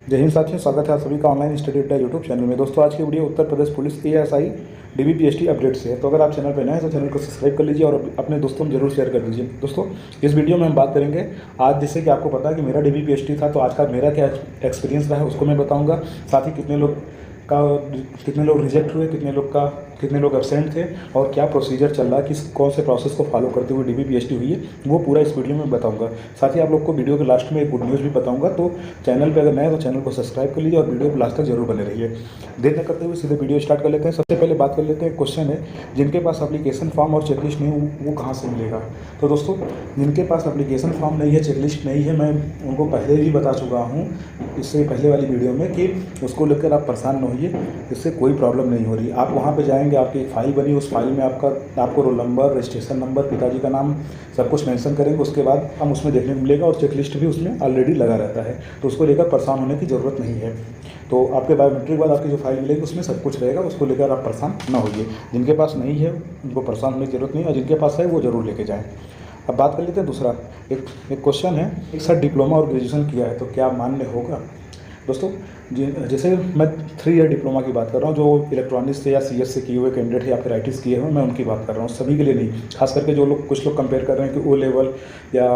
जय हिंद साथियों, स्वागत है आप सभी का ऑनलाइन स्टडी अड्डा यूट्यूब चैनल में। दोस्तों, आज की video Uttar Pradesh police ASI DBPST update से है। तो अगर आप चैनल पर नए हैं तो चैनल को सब्सक्राइब कर लीजिए और अपने दोस्तों में जरूर शेयर कर दीजिए। दोस्तों, इस वीडियो में हम बात करेंगे आज, जैसे कि आपको पता है कि मेरा डीबीपीएसटी था, तो आज का मेरा क्या एक्सपीरियंस रहा है उसको मैं बताऊँगा। साथ ही कितने लोग रिजेक्ट हुए, कितने लोग एब्सेंट थे और क्या प्रोसीजर चल रहा है, कौन से प्रोसेस को फॉलो करते हुए डीबीपीएसटी हुई है, वो पूरा इस वीडियो में बताऊंगा। साथ ही आप लोग को वीडियो के लास्ट में एक गुड न्यूज़ भी बताऊंगा। तो चैनल पे अगर नए तो चैनल को सब्सक्राइब कर लीजिए और वीडियो को लास्ट तक जरूर बने रहिए। देर न करते हुए सीधे वीडियो स्टार्ट कर लेते हैं। सबसे पहले बात कर लेते हैं, क्वेश्चन है जिनके पास एप्लीकेशन फॉर्म और चेकलिस्ट नहीं वो कहाँ से मिलेगा। तो दोस्तों, जिनके पास एप्लीकेशन फॉर्म नहीं है, चेकलिस्ट नहीं है, मैं उनको पहले ही बता चुका हूँ इससे पहले वाली वीडियो में कि उसको लेकर आप परेशान न होइए, इससे कोई प्रॉब्लम नहीं हो रही। आप वहाँ पे जाएंगे, आपकी एक फाइल बनी, उस फाइल में आपको रोल नंबर, रजिस्ट्रेशन नंबर, पिताजी का नाम सब कुछ मेंशन करेंगे। उसके बाद हम उसमें देखने को मिलेगा और चेकलिस्ट भी उसमें ऑलरेडी लगा रहता है, तो उसको लेकर परेशान होने की ज़रूरत नहीं है। तो आपके बायोमेट्रिक बाद आपकी जो फाइल मिलेगी उसमें सब कुछ रहेगा, उसको लेकर आप परेशान ना होइए। जिनके पास नहीं है उनको परेशान होने की ज़रूरत नहीं है, और जिनके पास है वो ज़रूर लेके जाएँ। अब बात कर लेते हैं दूसरा। एक क्वेश्चन है, एक साथ डिप्लोमा और ग्रेजुएशन किया है तो क्या मान्य होगा। दोस्तों, जैसे मैं 3 ईयर डिप्लोमा की बात कर रहा हूँ, जो इलेक्ट्रॉनिक्स से या सीएस से किए हुए कैंडिडेट है या फिर आईटीज किए हुए, मैं उनकी बात कर रहा हूँ, सभी के लिए नहीं। खास करके जो लोग, कुछ लोग कंपेयर कर रहे हैं कि ओ लेवल या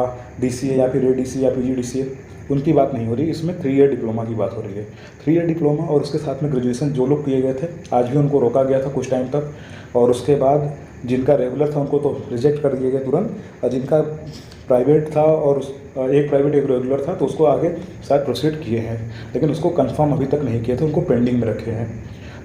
डीसीए या फिर एडीसी या पीजीडीसीए, उनकी बात नहीं हो रही। इसमें 3 ईयर डिप्लोमा की बात हो रही है। 3 ईयर डिप्लोमा और उसके साथ में ग्रेजुएशन जो लोग किए गए थे, आज भी उनको रोका गया था कुछ टाइम तक, और उसके बाद जिनका रेगुलर था उनको तो रिजेक्ट कर दिया गया तुरंत, और जिनका प्राइवेट था और एक प्राइवेट एक रेगुलर था तो उसको आगे शायद प्रोसीड किए हैं, लेकिन उसको कंफर्म अभी तक नहीं किए थे, उनको पेंडिंग में रखे हैं।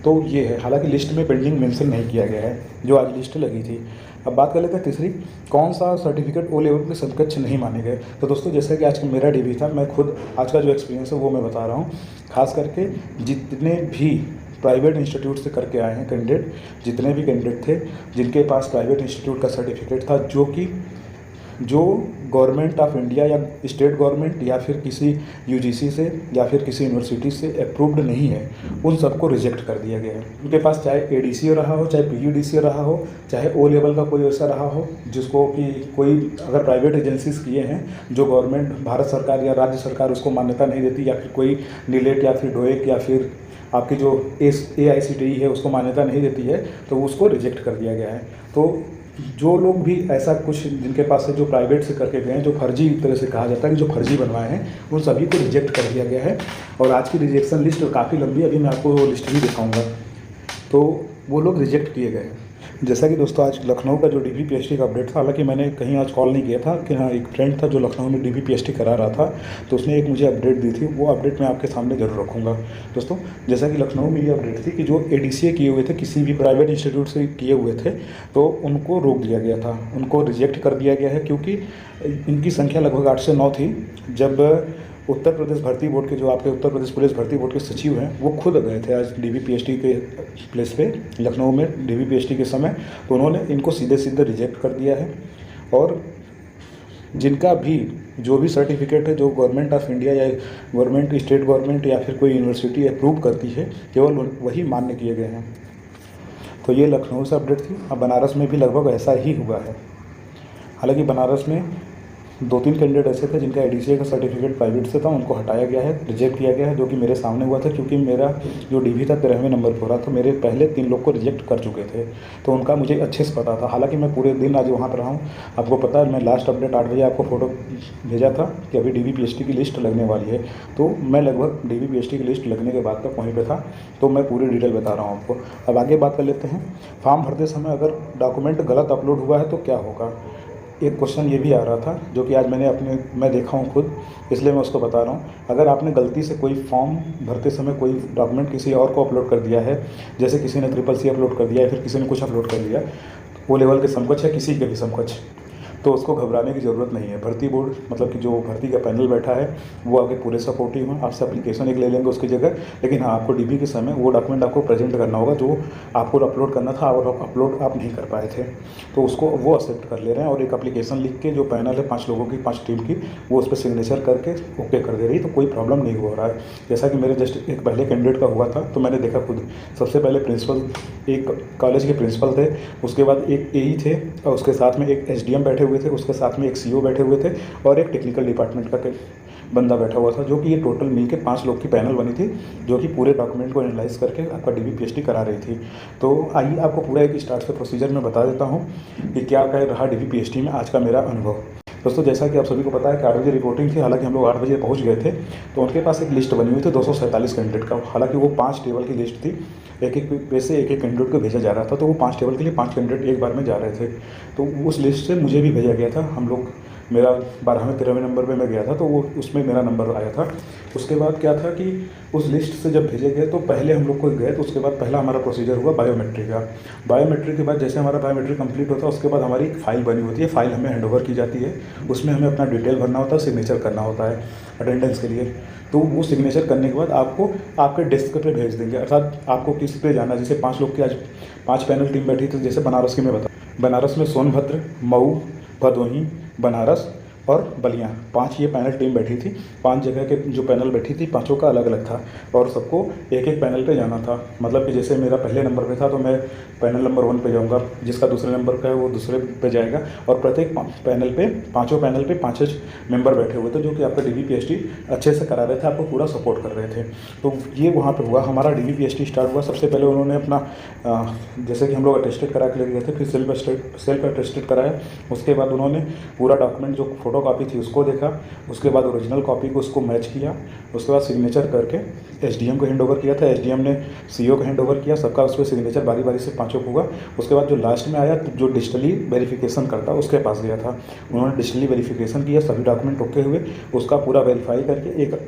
तो ये है, हालांकि लिस्ट में पेंडिंग मेंशन नहीं किया गया है जो आज लिस्ट लगी थी। अब बात कर लेते हैं तीसरी, कौन सा सर्टिफिकेट ओ लेवल के समकक्ष नहीं माने गए। तो दोस्तों, जैसे कि आज का मेरा डीबी था, मैं खुद आज का जो एक्सपीरियंस है वो मैं बता रहा हूँ। खास करके जितने भी प्राइवेट इंस्टीट्यूट से करके आए हैं कैंडिडेट, जितने भी कैंडिडेट थे जिनके पास प्राइवेट इंस्टीट्यूट का सर्टिफिकेट था, जो गवर्नमेंट ऑफ इंडिया या स्टेट गवर्नमेंट या फिर किसी यूजीसी से या फिर किसी यूनिवर्सिटी से अप्रूव्ड नहीं है, उन सबको रिजेक्ट कर दिया गया है। उनके पास चाहे एडीसी रहा हो, चाहे पीयूडीसी रहा हो, चाहे ओ लेवल का कोई ऐसा रहा हो जिसको कि कोई अगर प्राइवेट एजेंसीज किए हैं जो गवर्नमेंट, भारत सरकार या राज्य सरकार उसको मान्यता नहीं देती, या फिर कोई नीलेट या फिर डोएक या फिर आपकी जो AICTE है उसको मान्यता नहीं देती है, तो उसको रिजेक्ट कर दिया गया है। तो जो लोग भी ऐसा कुछ जिनके पास है, जो प्राइवेट से करके गए हैं, जो फर्जी तरह से कहा जाता है कि जो फर्जी बनवाए हैं, उन सभी को रिजेक्ट कर दिया गया है। और आज की रिजेक्शन लिस्ट काफ़ी लंबी है, अभी मैं आपको वो लिस्ट भी दिखाऊंगा। तो वो लोग रिजेक्ट किए गए हैं। जैसा कि दोस्तों, आज लखनऊ का जो डीबीपीएसटी का अपडेट था, हालांकि मैंने कहीं आज कॉल नहीं किया था, कि हाँ, एक फ्रेंड था जो लखनऊ में डीबीपीएसटी करा रहा था, तो उसने एक मुझे अपडेट दी थी, वो अपडेट मैं आपके सामने जरूर रखूँगा। दोस्तों, जैसा कि लखनऊ में ये अपडेट थी कि जो एडीसीए किए हुए थे, किसी भी प्राइवेट इंस्टीट्यूट से किए हुए थे, तो उनको रोक दिया गया था, उनको रिजेक्ट कर दिया गया है, क्योंकि इनकी संख्या लगभग 8 से 9 थी। जब उत्तर प्रदेश भर्ती बोर्ड के, जो आपके उत्तर प्रदेश पुलिस भर्ती बोर्ड के सचिव हैं, वो खुद गए थे आज डीबीपीएसटी के प्लेस पे लखनऊ में डीबीपीएसटी के समय, तो उन्होंने इनको सीधे सीधे रिजेक्ट कर दिया है। और जिनका भी जो भी सर्टिफिकेट है, जो गवर्नमेंट ऑफ इंडिया या गवर्नमेंट, स्टेट गवर्नमेंट या फिर कोई यूनिवर्सिटी अप्रूव करती है, केवल वही मान्य किए गए हैं। तो ये लखनऊ से अपडेट थी। अब बनारस में भी लगभग ऐसा ही हुआ है। हालांकि बनारस में 2-3 कैंडिडेट ऐसे थे जिनका एडीसीए का सर्टिफिकेट प्राइवेट से था, उनको हटाया गया है, रिजेक्ट किया गया है, जो कि मेरे सामने हुआ था, क्योंकि मेरा जो डीवी था 13वें नंबर पर हो रहा था। मेरे पहले 3 लोग को रिजेक्ट कर चुके थे, तो उनका मुझे अच्छे से पता था। हालांकि मैं पूरे दिन आज वहाँ पर रहा हूँ, आपको पता है, मैं लास्ट अपडेट 8 बजे आपको फोटो भेजा था कि अभी डीबीपीएसटी की लिस्ट लगने वाली है, तो मैं लगभग डीबीपीएसटी की लिस्ट लगने के बाद तक वहीं पर था, तो मैं पूरी डिटेल बता रहा हूँ आपको। अब आगे बात कर लेते हैं, फॉर्म भरते समय अगर डॉक्यूमेंट गलत अपलोड हुआ है तो क्या होगा। एक क्वेश्चन ये भी आ रहा था, जो कि आज मैं देखा हूँ खुद, इसलिए मैं उसको बता रहा हूँ। अगर आपने गलती से कोई फॉर्म भरते समय कोई डॉक्यूमेंट किसी और को अपलोड कर दिया है, जैसे किसी ने CCC अपलोड कर दिया है, फिर किसी ने कुछ अपलोड कर दिया, वो लेवल के समकक्ष है, किसी के भी समकक्ष, तो उसको घबराने की ज़रूरत नहीं है। भर्ती बोर्ड, मतलब कि जो भर्ती का पैनल बैठा है, वो आगे पूरे सपोर्टिव हैं। आपसे एप्लीकेशन एक ले लेंगे उसकी जगह, लेकिन हाँ, आपको डीबी के समय वो डॉक्यूमेंट आपको प्रेजेंट करना होगा जो आपको अपलोड करना था और अपलोड आप नहीं कर पाए थे, तो उसको वो एक्सेप्ट कर ले रहे हैं। और एक एप्लीकेशन लिख के, जो पैनल है 5 लोगों की, 5 टीम की, वो उस पर सिग्नेचर करके ओके कर दे रही, तो कोई प्रॉब्लम नहीं हो रहा है। जैसा कि मेरे जस्ट एक पहले कैंडिडेट का हुआ था, तो मैंने देखा खुद। सबसे पहले प्रिंसिपल, एक कॉलेज के प्रिंसिपल थे, उसके बाद एक AE थे, और उसके साथ में एक SDM बैठे हुए थे, उसके साथ में एक CO बैठे हुए थे, और एक टेक्निकल डिपार्टमेंट का बंदा बैठा हुआ था, जो कि ये टोटल मिलके 5 लोग की पैनल बनी थी, जो कि पूरे डॉक्यूमेंट को एनालाइज करके आपका DBPST करा रही थी। तो आइए आपको पूरा एक स्टार्ट से प्रोसीजर में बता देता हूँ कि क्या क्या रहा DBPST में आज का मेरा अनुभव। दोस्तों, जैसा कि आप सभी को पता है कि 8 बजे रिपोर्टिंग थी, हालांकि हम लोग 8 बजे पहुंच गए थे। तो उनके पास एक लिस्ट बनी हुई थी 247 कैंडिडेट का, हालांकि वो 5 टेबल की लिस्ट थी, एक एक पे से एक कैंडिडेट को भेजा जा रहा था। तो वो 5 टेबल के लिए 5 कैंडिडेट एक बार में जा रहे थे। तो उस लिस्ट से मुझे भी भेजा गया था। हम लोग मेरा 12वें 13वें नंबर पे मैं गया था, तो वो उसमें मेरा नंबर आया था। उसके बाद क्या था कि उस लिस्ट से जब भेजे गए तो पहले हम लोग को गए, तो उसके बाद पहला हमारा प्रोसीजर हुआ बायोमेट्रिक का। बायोमेट्रिक के बाद जैसे हमारा बायोमेट्रिक कंप्लीट होता है, उसके बाद हमारी एक फ़ाइल बनी होती है, फ़ाइल हमें हैंडओवर की जाती है। उसमें हमें अपना डिटेल भरना होता है, सिग्नेचर करना होता है अटेंडेंस के लिए। तो वो सिग्नेचर करने के बाद आपको आपके डेस्क पे भेज देंगे, अर्थात आपको किस पे जाना है। जैसे 5 लोग की आज 5 पैनल टीम बैठी थी, जैसे बनारस की मैं बता, बनारस में सोनभद्र, मऊ, भदोही, बनारस और बलिया, 5 ये पैनल टीम बैठी थी। 5 जगह के जो पैनल बैठी थी, पाँचों का अलग अलग था और सबको एक एक पैनल पे जाना था। मतलब कि जैसे मेरा पहले नंबर पे था तो मैं पैनल नंबर 1 पे जाऊंगा, जिसका दूसरे नंबर का है वो दूसरे पे जाएगा। और प्रत्येक पैनल पे, पाँचों पैनल पे 5 मेंबर बैठे हुए थे, जो कि आपका DBPST अच्छे से करा रहे थे, आपको पूरा सपोर्ट कर रहे थे। तो ये वहाँ पर हुआ, हमारा DBPST स्टार्ट हुआ। सबसे पहले उन्होंने अपना जैसे कि हम लोग अटेस्टेड करा के ले गए थे, फिर सेल्फ अटेस्टेड कराया। उसके बाद उन्होंने पूरा डॉक्यूमेंट जो फोटो कॉपी थी उसको देखा, उसके बाद ओरिजिनल कॉपी को उसको मैच किया, उसके बाद सिग्नेचर करके SDM को हैंड ओवर किया था। SDM ने CO को हैंड ओवर किया, सबका उस पर सिग्नेचर बारी बारी से 5 हुआ। उसके बाद जो लास्ट में आया, जो डिजिटली वेरिफिकेशन करता उसके पास गया था, उन्होंने डिजिटली वेरिफिकेशन किया, सभी डॉक्यूमेंट ओके हुए, उसका पूरा वेरीफाई करके एक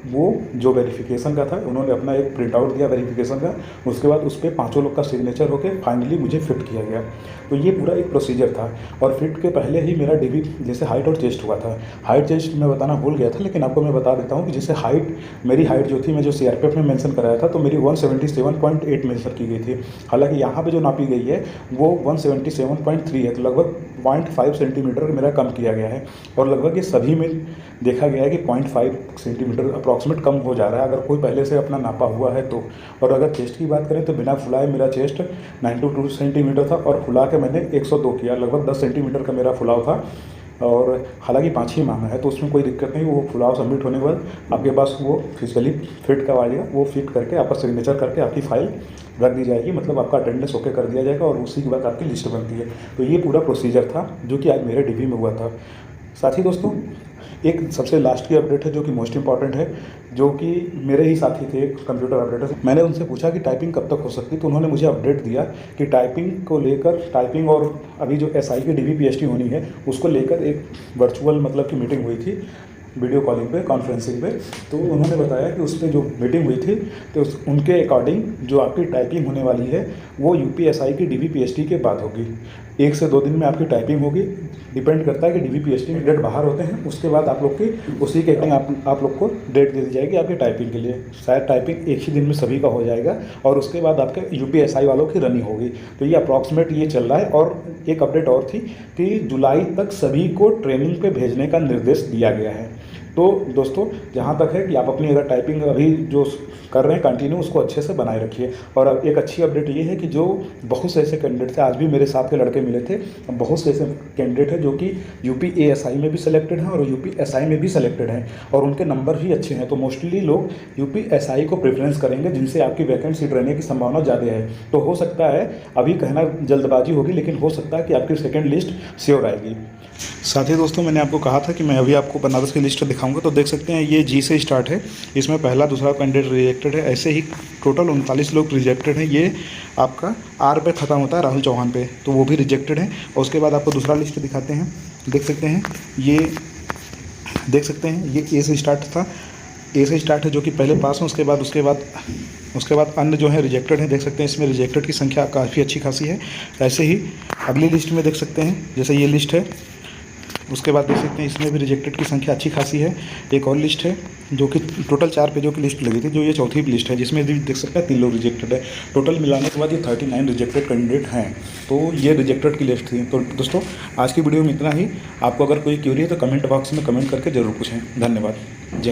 वो जो वेरिफिकेशन का था उन्होंने अपना एक प्रिंट आउट दिया वेरिफिकेशन का। उसके बाद उस पर 5 लोग का सिग्नेचर होकर फाइनली मुझे फिट किया गया। तो ये पूरा एक प्रोसीजर था। और फिट के पहले ही मेरा DB जैसे हाइट और चेस्ट हुआ था। हाइट चेस्ट मैं बताना भूल गया था, लेकिन आपको मैं बता देता हूँ कि जैसे मेरी हाइट जो थी, मैं जो CRPF में मेंशन कराया था, तो मेरी 177.8 मेंशन की गई थी। हालांकि यहाँ पे जो नापी गई है वो 177.3 है, तो लगभग 0.5 सेंटीमीटर मेरा कम किया गया है। और लगभग ये सभी में देखा गया है कि 0.5 सेंटीमीटर अप्रॉक्सीमेट कम हो जा रहा है, अगर कोई पहले से अपना नापा हुआ है तो। और अगर चेस्ट की बात करें तो बिना फुलाए मेरा चेस्ट 92 सेंटीमीटर था, और फुला के मैंने 102 किया, लगभग 10 सेंटीमीटर का मेरा फुलाव था। और हालांकि 5 ही माह है, तो उसमें कोई दिक्कत नहीं। वो फुलाव सबमिट होने के बाद आपके पास वो फिजिकली फिट करवाइएगा, वो फिट करके आपका सिग्नेचर करके आपकी फाइल रख दी जाएगी, मतलब आपका अटेंडेंस ओके कर दिया जाएगा, और उसी के बाद आपकी लिस्ट बनती है। तो ये पूरा प्रोसीजर था जो कि आज मेरे DB में हुआ था। साथ ही दोस्तों, एक सबसे लास्ट की अपडेट है जो कि मोस्ट इंपॉर्टेंट है, जो कि मेरे ही साथी थे कंप्यूटर ऑपरेटर। मैंने उनसे पूछा कि टाइपिंग कब तक हो सकती, तो उन्होंने मुझे अपडेट दिया कि टाइपिंग को लेकर, टाइपिंग और अभी जो SI की DBPST होनी है उसको लेकर एक वर्चुअल मतलब की मीटिंग हुई थी, वीडियो कॉलिंग पे, कॉन्फ्रेंसिंग पे। तो उन्होंने बताया कि उस पर जो मीटिंग हुई थी, तो उनके अकॉर्डिंग जो आपकी टाइपिंग होने वाली है वो UPSI की DBPST के बाद होगी। 1 से 2 दिन में आपकी टाइपिंग होगी, डिपेंड करता है कि DBPST में डेट बाहर होते हैं, उसके बाद आप लोग की उसी के अकॉर्डिंग आप लोग को डेट दे दी जाएगी आपकी टाइपिंग के लिए। शायद टाइपिंग एक ही दिन में सभी का हो जाएगा, और उसके बाद आपके UPSI वालों की रनिंग होगी। तो ये अप्रॉक्सीमेट ये चल रहा है। और एक अपडेट और थी कि जुलाई तक सभी को ट्रेनिंग पे भेजने का निर्देश दिया गया है। तो दोस्तों, जहाँ तक है कि आप अपनी अगर टाइपिंग अभी जो कर रहे हैं कंटिन्यू, उसको अच्छे से बनाए रखिए। और अब एक अच्छी अपडेट ये है कि जो बहुत से ऐसे कैंडिडेट थे, आज भी मेरे साथ के लड़के मिले थे, बहुत से ऐसे कैंडिडेट हैं जो कि UPASI में भी सिलेक्टेड हैं और UPSI में भी सिलेक्टेड हैं, और उनके नंबर भी अच्छे हैं। तो मोस्टली लोग UPSI को प्रेफरेंस करेंगे, जिनसे आपकी वैकेंट सीट रहने की संभावना ज़्यादा है। तो हो सकता है, अभी कहना जल्दबाजी होगी, लेकिन हो सकता है कि आपकी सेकेंड लिस्ट श्योर आएगी। साथ ही दोस्तों, मैंने आपको कहा था कि मैं अभी आपको बनारस की लिस्ट दिखाऊंगा, तो देख सकते हैं ये G से स्टार्ट है, इसमें पहला दूसरा कैंडिडेट रिजेक्टेड है। ऐसे ही टोटल 39 लोग रिजेक्टेड हैं। ये आपका R पे ख़त्म होता है, राहुल चौहान पे, तो वो भी रिजेक्टेड है। और उसके बाद आपको दूसरा लिस्ट दिखाते हैं, देख सकते हैं ये A से स्टार्ट था, A से स्टार्ट है जो कि पहले पास है। उसके बाद अन्य जो है रिजेक्टेड है, देख सकते हैं इसमें रिजेक्टेड की संख्या काफ़ी अच्छी खासी है। ऐसे ही अगली लिस्ट में देख सकते हैं, जैसे ये लिस्ट है, उसके बाद देख सकते हैं इसमें भी रिजेक्टेड की संख्या अच्छी खासी है। एक और लिस्ट है जो कि टोटल 4 पेजों की लिस्ट लगी थी, जो ये चौथी लिस्ट है, जिसमें भी देख सकते हैं 3 लोग रिजेक्टेड है। टोटल मिलाने के बाद ये 39 रिजेक्टेड कैंडिडेट हैं। तो ये रिजेक्टेड की लिस्ट थी। तो दोस्तों, आज की वीडियो में इतना ही। आपको अगर कोई क्यूरी है तो कमेंट बॉक्स में कमेंट करके ज़रूर पूछें। धन्यवाद। जय हिंद।